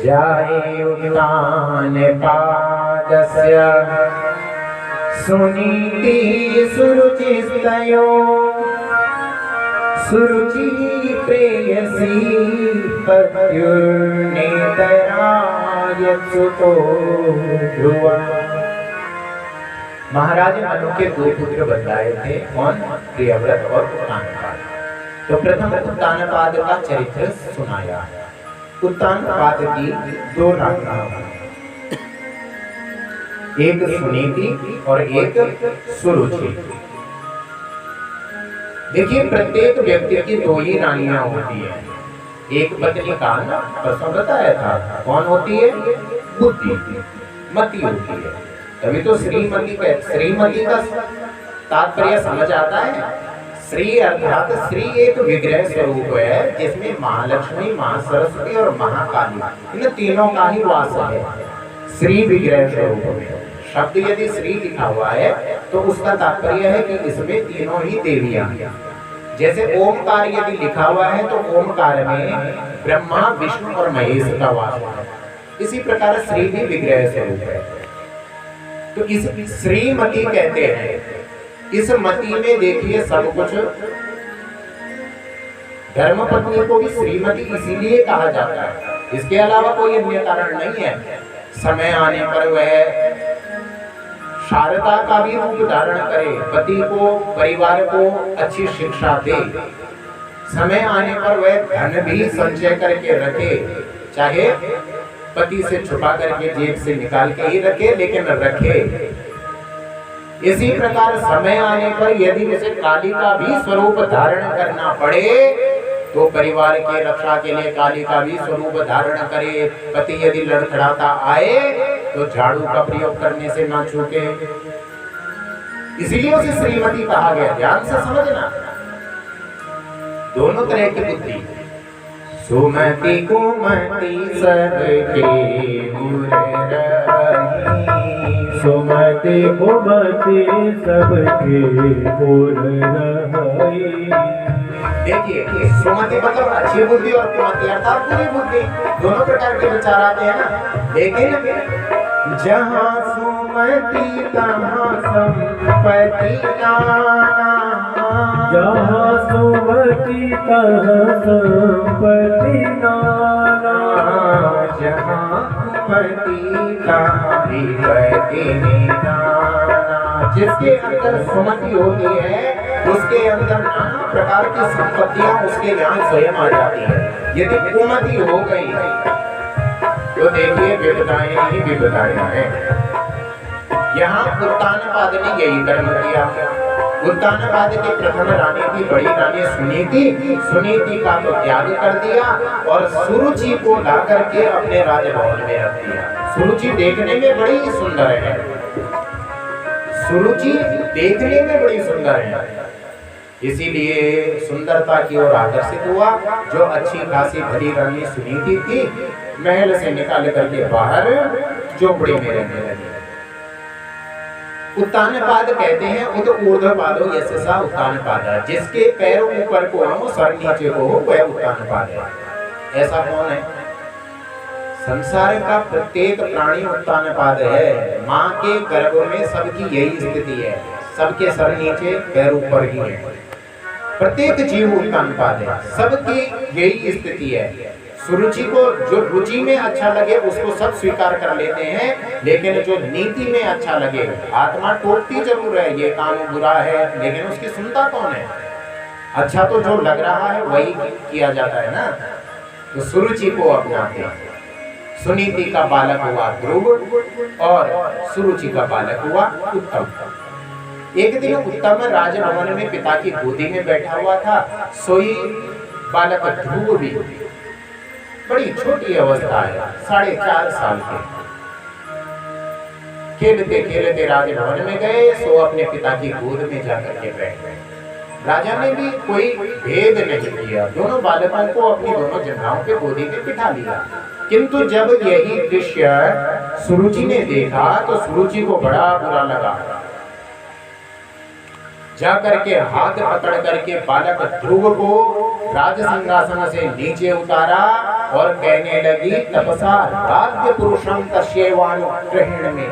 जायुक्तानपादस्य सुनीति सुरुचिस्तयो सुरुचि प्रेयसी पत्युर्नेतरायत्सुतो ध्रुवा। महाराज मनु के दो पुत्र बतलाए थे, कौन? प्रियव्रत और उत्तानपाद। तो प्रथम उत्तानपाद का चरित्र सुनाया। उत्तानपाद की दो रानियां, एक सुनीति और एक सुरुचि। देखिए, प्रत्येक व्यक्ति की दो ही रानियां होती है। एक पत्नी का ना परसों बताया था, कौन होती है? बुद्धि, मति होती है। तभी तो श्रीमती का तात्पर्य समझ आता है। श्री अर्थात श्री एक विग्रह स्वरूप है जिसमें महालक्ष्मी, महासरस्वती और महाकाली इन तीनों का ही वास है। श्री विग्रह स्वरूप में शब्द यदि श्री लिखा हुआ है तो उसका तात्पर्य है कि इसमें तीनों ही देवियां हैं। जैसे ओमकार यदि लिखा हुआ है तो ओमकार में ब्रह्मा, विष्णु और महेश का वास है। इसी प्रकार श्री भी विग्रह स्वरूप है। तो इस श्रीमती कहते हैं। इस मति में देखिए सब कुछ। धर्मपत्नी को भी श्रीमती इसीलिए कहा जाता है, इसके अलावा कोई अन्य कारण नहीं है। समय आने पर वह शारदा का भी रूप धारण करे, पति को, परिवार को अच्छी शिक्षा दे। समय आने पर वह धन भी संचय करके रखे, चाहे पति से छुपा करके जेब से निकाल के ही रखे, लेकिन रखे। इसी प्रकार समय आने पर यदि उसे काली का भी स्वरूप धारण करना पड़े तो परिवार की रक्षा के लिए काली का भी स्वरूप धारण करे। पति यदि लड़खड़ाता आए तो झाड़ू का प्रयोग करने से ना चूके। इसीलिए उसे श्रीमती कहा गया। ध्यान से समझना, दोनों तरह की बुद्धि। सुमति कुमति सबके गुर रही, सुमति कुमति सबके गुर रही। देखिए, सुमति मतलब अच्छी बुद्धि और कुमति अर्थात बुरी बुद्धि। दोनों प्रकार के विचार आते हैं ना। लेकिन जहाँ सुमति तहाँ संपत्ति नाना, जहाँ सुमति तहाँ संपत्ति नाना, जहाँ कुमति तहाँ विपत्ति नाना। जिसके अंदर सुमति होती है उसके अंदर नाना प्रकार की संपत्तियां उसके यहाँ स्वयं आ जाती है। यदि कुमति हो गई तो देखिए विपदाएं ही विपदाएं हैं। यहाँ उत्तानपाद ने यही कर्म किया। उत्तानपाद की प्रथम रानी थी बड़ी रानी सुनीति। सुनीति का तो त्याग कर दिया और सुरुचि को ला करके अपने राजभवन में रख दिया। सुरुचि देखने में बड़ी सुंदर है, सुरुचि देखने में बड़ी सुंदर है, इसीलिए सुंदरता की ओर आकर्षित हुआ। जो अच्छी खासी भली रानी सुनीति थी महल से निकाल करके बाहर झोपड़ी में रहने लगी। उत्तानपाद कहते हैं उद ऊर्ध्वपादो यस्सा उत्तानपाद, जिसके पैरों ऊपर को हो सर नीचे को हो वह उत्तानपाद है। ऐसा कौन है? संसार का प्रत्येक प्राणी उत्तानपाद है। माँ के गर्भ में सबकी यही स्थिति है, सबके सर नीचे पैर ऊपर ही है। प्रत्येक जीव उत्तानपाद है, सबकी यही स्थिति है। सुरुचि को जो रुचि में अच्छा लगे उसको सब स्वीकार कर लेते हैं, लेकिन जो नीति में अच्छा लगे, आत्मा टोकती जरूर है ये काम बुरा है, लेकिन उसकी सुनता कौन है? अच्छा तो जो लग रहा है वही किया जाता है ना। तो सुरुचि को अपनाते हैं। सुनीति का बालक हुआ ध्रुव और सुरुचि का बालक हुआ उत्तम। एक दिन उत्तम राजभवन में पिता की गोदी में बैठा हुआ था। सोई बालक ध्रुव भी बड़ी छोटी अवस्था है, 4.5 साल के। खेलते खेलते राजभवन में गए, सो अपने पिता की गोद में जाकर के बैठ गए। राजा ने भी कोई भेद नहीं किया, दोनों बालकों को अपनी दोनों जंघाओं पे गोदी में बिठा लिया। किंतु जब यही दृश्य सुरुचि ने देखा तो सुरुचि को बड़ा बुरा लगा। जाकर के हाथ पकड़ करके बालक ध्रुव को राज सिंहासन से नीचे उतारा और कहने लगी तपसा राज्य पुरुषम तस्यैवानुग्रहेण में,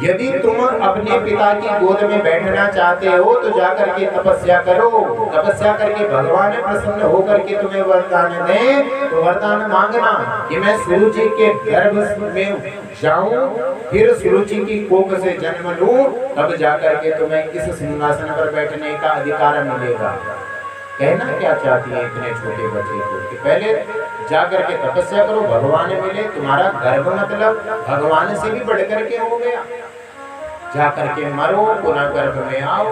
यदि तुम अपने पिता की गोद में बैठना चाहते हो तो जाकर के तपस्या करो। तपस्या करके भगवान प्रसन्न होकर के तुम्हें वरदान दें तो वरदान मांगना कि मैं सुरुचि के गर्भ में जाऊं, फिर सुरुचि की कोख से जन्म लूं, तब जाकर के तुम्हें इस सिंहासन पर बैठने का अधिकार मिलेगा। कहना क्या चाहती है इतने छोटे बच्चे को कि पहले जाकर के तपस्या करो, भगवान मिले, तुम्हारा गर्भ मतलब भगवान से भी बढ़कर के हो गया, जाकर के मरो पुनः गर्भ में आओ।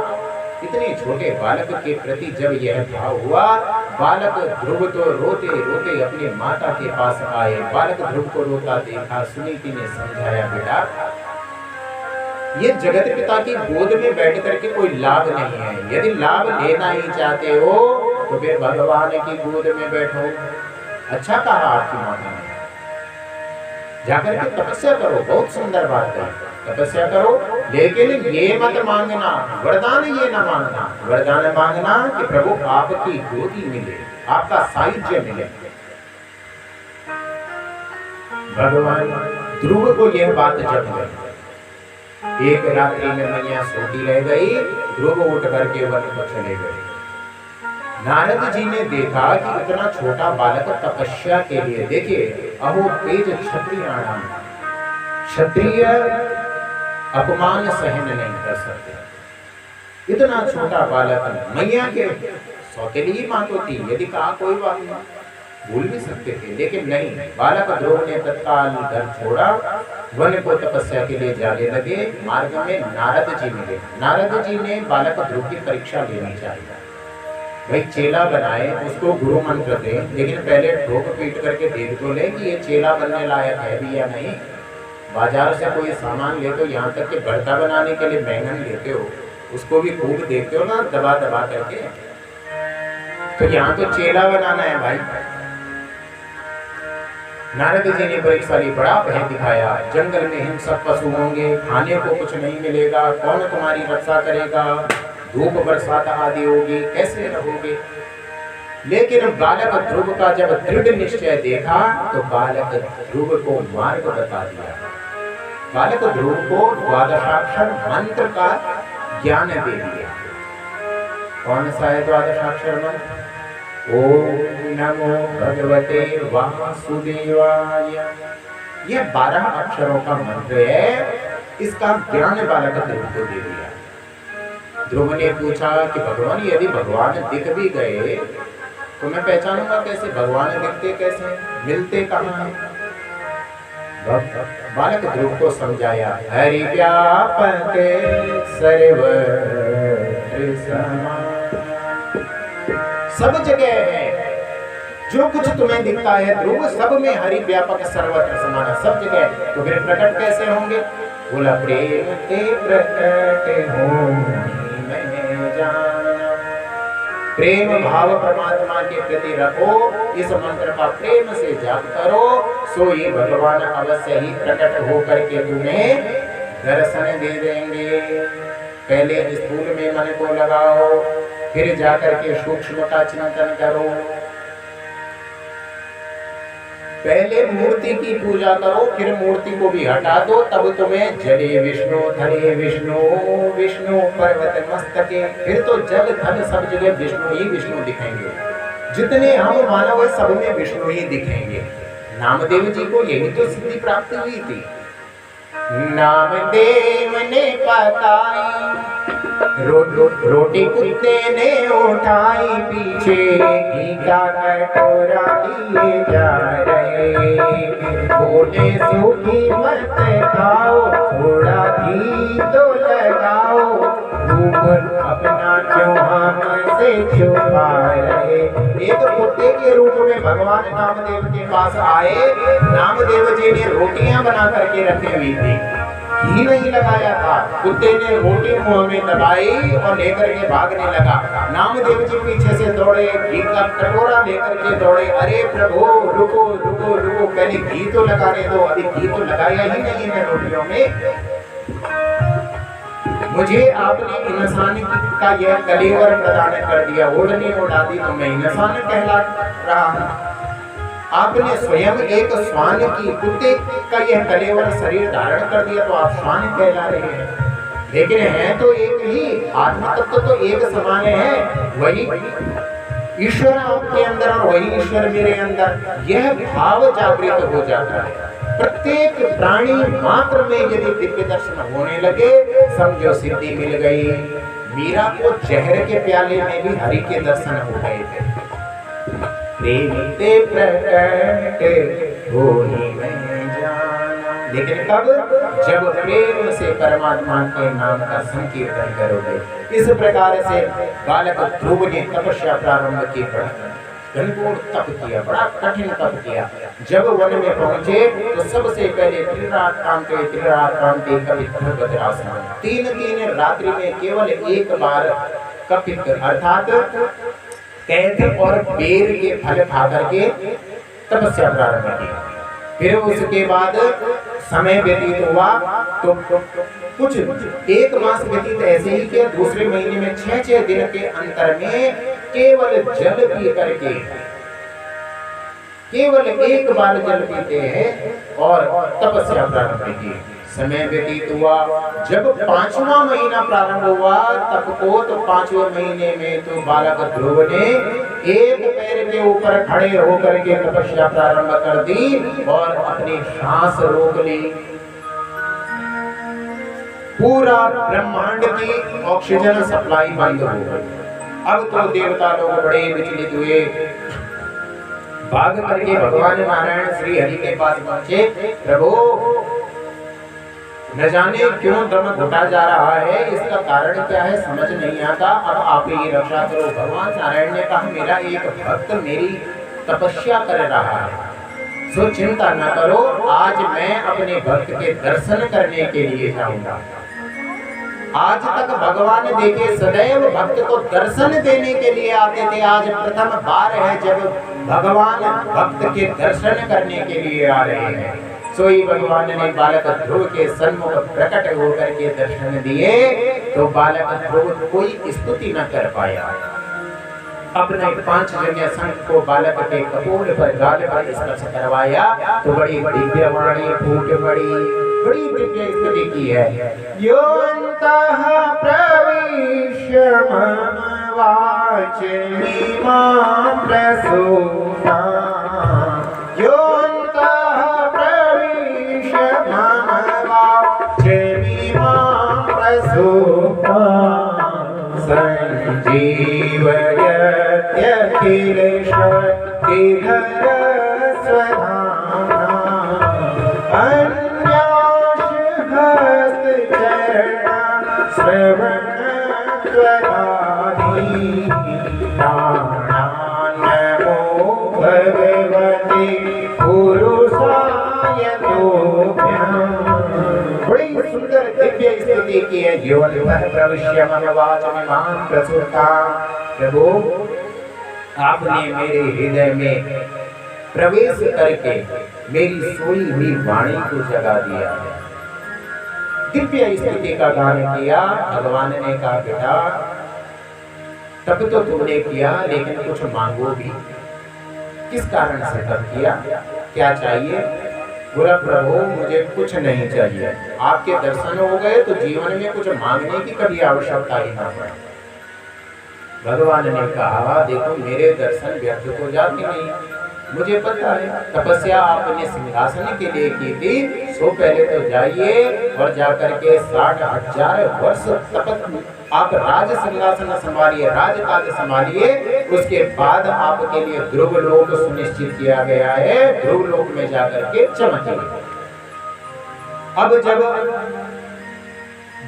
इतने छोटे बालक के प्रति जब यह भाव हुआ, बालक ध्रुव तो रोते रोते अपने माता के पास आए। बालक ध्रुव को रोता देखा, सुनीति ने समझाया, बेटा ये जगत पिता की गोद में बैठ करके कोई लाभ नहीं है, यदि लाभ लेना ही चाहते हो तो फिर भगवान की गोद में बैठो। अच्छा कहा आपकी माता ने, जाकर के तपस्या करो, बहुत सुंदर बात है, तपस्या करो, लेकिन ये मत मांगना, वरदान ये ना मांगना, वरदान मांगना कि प्रभु आपकी गोदी मिले, आपका साहित्य मिले। भगवान ध्रुव को यह बात जब गई, एक रात्रि में मैया सोती रह गई, ध्रुव उठ करके वन पर चले गए। नारद जी ने देखा कि इतना छोटा बालक तपस्या के लिए, देखिए अहो तेज क्षत्रियाणाम, क्षत्रिय अपमान सहन नहीं कर सकते। इतना छोटा बालक, मैया के सौतेली मां तो थी, यदि कहा कोई बात नहीं भूल भी सकते थे, लेकिन नहीं, बालक ध्रुव ने तत्काल घर छोड़ा, वन को तपस्या के लिए जाने लगे। मार्ग में नारद जी मिले। नारद जी ने बालक ध्रुव की परीक्षा लेनी चाहिए, भाई चेला बनाए, उसको गुरु मंत्र दे, लेकिन पहले ठोक पीट करके देख तो ले कि ये चेला बनने लायक है भी या नहीं। बाजार से कोई सामान ले तो यहाँ तक कि भरता बनाने के लिए बैंगन लेते हो, उसको भी खूब देखते हो ना, दबा दबा करके, तो यहाँ तो चेला बनाना है भाई। नारद जी ने परीक्षा ली, बड़ा भय दिखाया, जंगल में हिंसक पशु होंगे, खाने को कुछ नहीं मिलेगा, कौन तुम्हारी रक्षा करेगा, धूप बरसात आदि होगी, कैसे रहोगे। लेकिन बालक ध्रुव का जब दृढ़ निश्चय देखा तो बालक ध्रुव को मार्ग बता दिया। बालक ध्रुव को द्वादशाक्षर मंत्र का ज्ञान दे दिया। कौन सा है द्वादशाक्षर मंत्र? ओम नमो भगवते वासुदेवाय। ये 12 अक्षरों का मंत्र है, इसका ज्ञान बालक ध्रुव को दे दिया। ध्रुव ने पूछा कि भगवान यदि भगवान दिख भी गए तो मैं पहचानूंगा कैसे, भगवान दिखते कैसे, मिलते कहाँ हैं? बालक ध्रुव को समझाया, हरि व्यापक सर्वत्र समान, सब जगह है, जो कुछ तुम्हें दिखता है ध्रुव सब में हरि व्यापक सर्वत्र समान, सब जगह। तो फिर प्रकट कैसे होंगे? बोला प्रेम ते प्रकट हो मैं जाना। प्रेम भाव परमात्मा के प्रति रखो, इस मंत्र का प्रेम से जाप करो, सो ये भगवान अवश्य ही प्रकट होकर के तुम्हें दर्शन दे देंगे। पहले स्थूल में मन को लगाओ, फिर जाकर के सूक्ष्म का चिंतन करो। पहले मूर्ति की पूजा करो, फिर मूर्ति को भी हटा दो, तब तुम्हें जले विष्णु धरे विष्णु विष्णु पर्वत मस्तके, फिर तो जल धन सब जगह विष्णु ही विष्णु दिखेंगे। जितने हम मानव है सब में विष्णु ही दिखेंगे। नामदेव जी को यही तो सिद्धि प्राप्त हुई थी। नामदेव ने पकाई रोटी कुत्ते ने उठाई, पीछे घी का कटोरा लिए जा रहे, बोले सूखी मत खाओ, थोड़ा घी तो लगाओ, रूप अपना क्यों हमसे छुपा रहे। एक कुत्ते के रूप में भगवान नामदेव के पास आए। नामदेव जी ने रोटियां बना करके रखी हुई थी, घी नहीं लगाया था। कुत्ते ने रोटी मुंह में दबाई और लेकर के भागने लगा। नामदेव जी पीछे से दौड़े, घी का कटोरा लेकर के दौड़े। अरे प्रभु रुको रुको रुको, पहले घी तो लगाने दो, अभी घी तो लगाया ही नहीं है रोटियों में। मुझे आपने इंसान का यह कलेवर प्रदान कर दिया, ओढ़नी उड़ा दी, तो मैं इंसान कहला रहा हूं। आपने स्वयं एक श्वान की कुत्ते का यह कलेवर शरीर धारण कर दिया तो आप श्वान कहला रहे हैं। लेकिन है तो एक ही, आत्म तत्व तो एक समान है, वही ईश्वर आपके अंदर और वही ईश्वर मेरे अंदर, यह भाव जागृत हो जाता है। प्रत्येक प्राणी मात्र में यदि दिव्य दर्शन होने लगे, समझो सिद्धि मिल गई। मीरा को जहर के प्याले में भी हरि के दर्शन हो गए थे। प्रेम ते प्रकट होई मैं जाना, लेकिन कब? जब प्रेम से परमात्मा के नाम का संकीर्तन करोगे। इस प्रकार से बालक ध्रुव ने तपस्या प्रारंभ की, घनघोर तप किया, बड़ा कठिन तप किया। जब वन में पहुंचे तो सबसे पहले त्रिरात्रांते कपित भद्रासन, 3 रात्रि में केवल एक बार कपित अर्थात कैद और बेर के फल खा करके तपस्या प्रारंभ की। फिर उसके बाद समय व्यतीत हुआ तो कुछ 1 मास व्यतीत ऐसे ही किया। दूसरे महीने में 6 दिन के अंतर में केवल जल पी करके, केवल एक बार जल पीते हैं और तपस्या प्रारंभ की। समय व्यतीत हुआ। जब 5वां महीना प्रारंभ हुआ तब को, तो 5वें महीने में तो बालक ध्रुव ने एक पैर के ऊपर खड़े होकर के तपस्या प्रारंभ कर दी और अपनी सांस रोक ली। पूरा ब्रह्मांड की ऑक्सीजन सप्लाई बंद हो गई। अब तो देवता लोग बड़े विचलित हुए, भाग करके भगवान नारायण श्री हरि के पास पहुंचे। प्रभु, न जाने क्यों दम घुटा जा रहा है, इसका कारण क्या है समझ नहीं आता, अब आप ही रक्षा करो। भगवान नारायण ने कहा, मेरा एक भक्त मेरी तपस्या कर रहा है, सो चिंता न करो, आज मैं अपने भक्त के दर्शन करने के लिए जाऊंगा। आज तक भगवान देखे सदैव भक्त को दर्शन देने के लिए आते थे, आज प्रथम बार है जब भगवान भक्त के दर्शन करने के लिए आ रहे हैं। सोई भगवान ने बालक ध्रुव के सन्मुख प्रकट होकर के दर्शन दिए तो बालक ध्रुव कोई स्तुति न कर पाया। अपने 5 जन्य संघ को बालक के कपोल पर गाल पर स्पर्श करवाया तो बड़ी दिव्य वाणी फूट पड़ी, बड़ी दिव्य स्तुति की है। योऽन्तः प्रविश्य मम वाचमिमां प्रसूता, संजीवयत्यखिल शक्तिधर स्वधाम्ना, अन्याश्च चरण श्रवण त्वदानि, नमो भगवते पुरुषाय तुभ्यम्। बड़ी सुंदर दिव्य स्तुति की है। योऽन्तः प्रविश्य मम वाचमिमां प्रसूता, प्रभु आपने मेरे हृदय में प्रवेश करके मेरी सोई हुई वाणी को जगा दिया है। दिव्य स्तुति का गान किया। भगवान ने कहा, बेटा तब तो तुमने किया, लेकिन कुछ मांगो भी। किस कारण से तब किया, क्या चाहिए? बोला, प्रभु मुझे कुछ नहीं चाहिए, आपके दर्शन हो गए तो जीवन में कुछ मांगने की कभी आवश्यकता ही ना पड़े। भगवान ने कहा, देखो मेरे दर्शन व्यर्थ हो जाते नहीं, मुझे पता है तपस्या आपने सिंहासन के लिए की थी, सो पहले तो जाइए और जाकर के 60,000 वर्ष तप आप राज सिंहासन संभालिए, राजकाज संभालिए। उसके बाद आपके लिए ध्रुव लोक सुनिश्चित किया गया है, ध्रुव लोक में जाकर के चमकिए। अब जब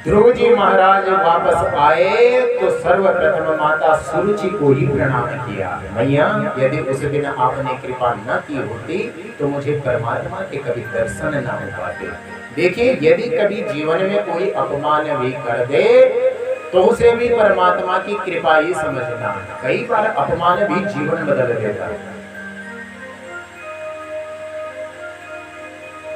ध्रुव जी महाराज वापस आए तो सर्वप्रथम माता सुरुचि को ही प्रणाम किया। मैया, यदि उस दिन आपने कृपा न की होती तो मुझे परमात्मा के कभी दर्शन न हो पाते। देखिए, यदि कभी जीवन में कोई अपमान भी कर दे तो उसे भी परमात्मा की कृपा ही समझना। कई बार अपमान भी जीवन बदल देता है।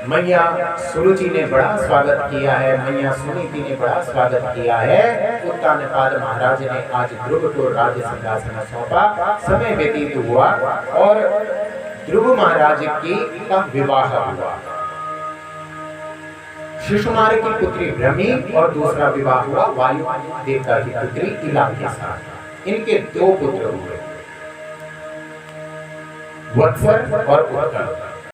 मैया सुरुचि ने बड़ा स्वागत किया है, मैया सुनीति ने बड़ा स्वागत किया है। उत्तानपाद महाराज ने आज ध्रुव को राज सिंहासन सौंपा। समय व्यतीत हुआ और ध्रुव महाराज का विवाह हुआ। शिशुनार की पुत्री भ्रमी और दूसरा विवाह हुआ वायु देवता की पुत्री इला के साथ। इनके 2 पुत्र हुए, वत्सर और उत्कल।